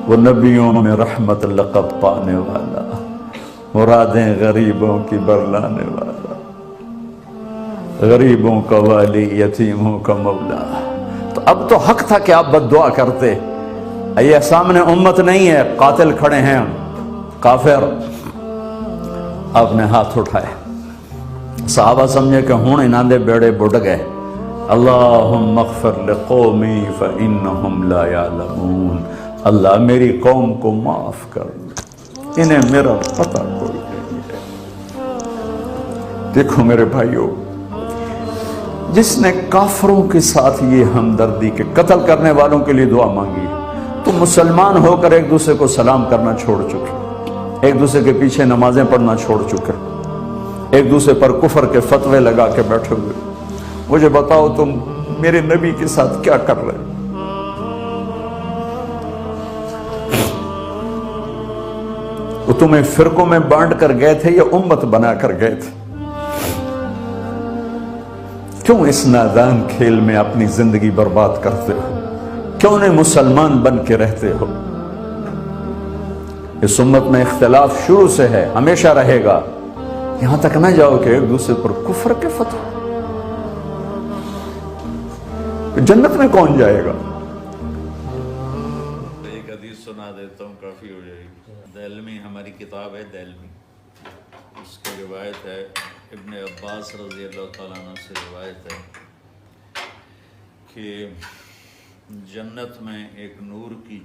وہ نبیوں میں رحمت لقب پانے والا، مرادیں غریبوں کی برلانے والا، غریبوں کا والی، یتیموں کا مولا۔ تو اب تو حق تھا کہ آپ بد دعا کرتے۔ یہ سامنے امت نہیں ہے، قاتل کھڑے ہیں، کافر۔ آپ نے ہاتھ اٹھائے، صحابہ سمجھے کہ ہوں انہاں دے بیڑے بڑھ گئے۔ اللہم اغفر لقومی فإنہم لا یعلمون، اللہ میری قوم کو معاف کر، انہیں میرا پتہ کوئی نہیں ہے۔ دیکھو میرے بھائیو، جس نے کافروں کے ساتھ یہ ہمدردی کے قتل کرنے والوں کے لیے دعا مانگی، تو مسلمان ہو کر ایک دوسرے کو سلام کرنا چھوڑ چکے، ایک دوسرے کے پیچھے نمازیں پڑھنا چھوڑ چکے، ایک دوسرے پر کفر کے فتوے لگا کے بیٹھے ہوئے۔ مجھے بتاؤ تم میرے نبی کے ساتھ کیا کر رہے؟ وہ تمہیں فرقوں میں بانٹ کر گئے تھے یا امت بنا کر گئے تھے؟ کیوں اس نادان کھیل میں اپنی زندگی برباد کرتے ہو؟ کیوں نہیں مسلمان بن کے رہتے ہو؟ اس امت میں اختلاف شروع سے ہے، ہمیشہ رہے گا، یہاں تک نہ جاؤ کہ ایک دوسرے پر کفر کے فتوے۔ جنت میں کون جائے گا؟ ایک حدیث سنا دیتا ہوں، کافی ہو جائے گی۔ دہلمی ہماری کتاب ہے دہلمی، اس کی روایت ہے، ابن عباس رضی اللہ تعالیٰ عنہ سے روایت ہے کہ جنت میں ایک نور کی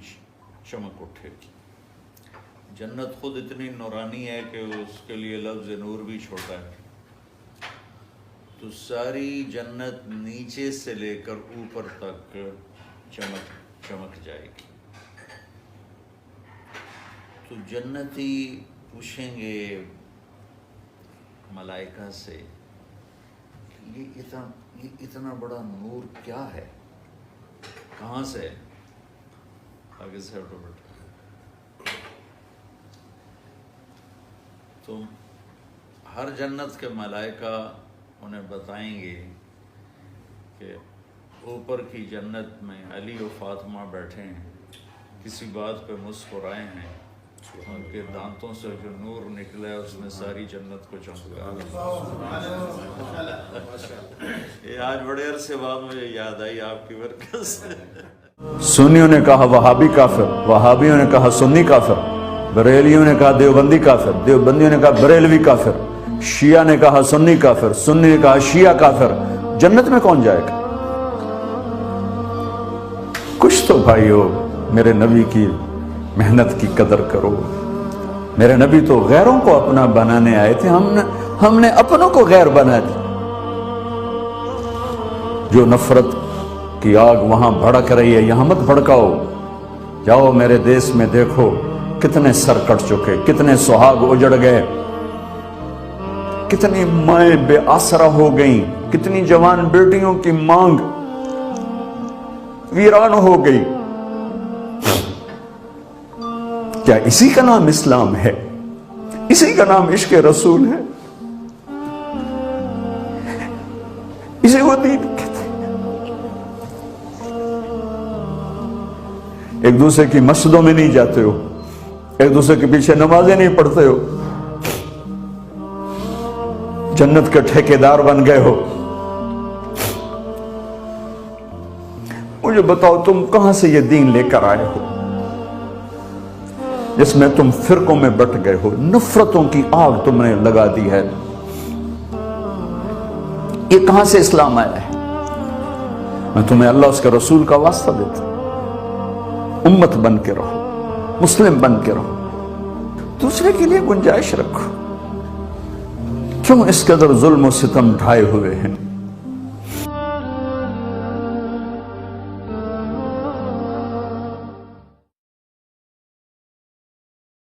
چمک اٹھے گی۔ جنت خود اتنی نورانی ہے کہ اس کے لیے لفظ نور بھی چھوٹا ہے۔ تو ساری جنت نیچے سے لے کر اوپر تک چمک جائے گی۔ تو جنتی پوچھیں گے ملائکہ سے، یہ اتنا بڑا نور کیا ہے، کہاں سے؟ آگے سے ہٹو بیٹھو۔ تو ہر جنت کے ملائکہ انہیں بتائیں گے کہ اوپر کی جنت میں علی و فاطمہ بیٹھے ہیں، کسی بات پہ مسکرائے ہیں، ان کے دانتوں سے جو نور نکلا ہے اس نے ساری جنت کو چمکا۔ یہ آج بڑے عرصے بعد مجھے یاد آئی آپ کی برکت سے۔ سنیوں نے کہا وہابی کافر، وہابیوں نے کہا سنی کافر، بریلیوں نے کہا دیوبندی کافر، دیوبندیوں نے کہا بریلوی کافر، شیعہ نے کہا سنی کافر، سنی نے کہا شیعہ کافر۔ جنت میں کون جائے گا؟ کچھ تو بھائیو میرے نبی کی محنت کی قدر کرو۔ میرے نبی تو غیروں کو اپنا بنانے آئے تھے، ہم نے اپنوں کو غیر بنا دیا۔ جو نفرت کی آگ وہاں بھڑک رہی ہے، یہاں مت بھڑکاؤ۔ جاؤ میرے دیس میں دیکھو کتنے سر کٹ چکے، کتنے سہاگ اجڑ گئے، کتنی مائیں بے آسرا ہو گئیں، کتنی جوان بیٹیوں کی مانگ ویران ہو گئی۔ کیا اسی کا نام اسلام ہے؟ اسی کا نام عشق رسول ہے؟ اسے وہ دین کہتے ہیں؟ ایک دوسرے کی مسجدوں میں نہیں جاتے ہو، ایک دوسرے کے پیچھے نمازیں نہیں پڑھتے ہو، جنت کے ٹھیکیدار بن گئے ہو۔ مجھے بتاؤ تم کہاں سے یہ دین لے کر آئے ہو جس میں تم فرقوں میں بٹ گئے ہو، نفرتوں کی آگ تم نے لگا دی ہے؟ یہ کہاں سے اسلام آیا ہے؟ میں تمہیں اللہ اس کے رسول کا واسطہ دیتا ہوں، امت بن کے رہو، مسلم بن کے رہو، دوسرے کے لیے گنجائش رکھو۔ کیوں اس قدر ظلم و ستم ڈھائے ہوئے ہیں؟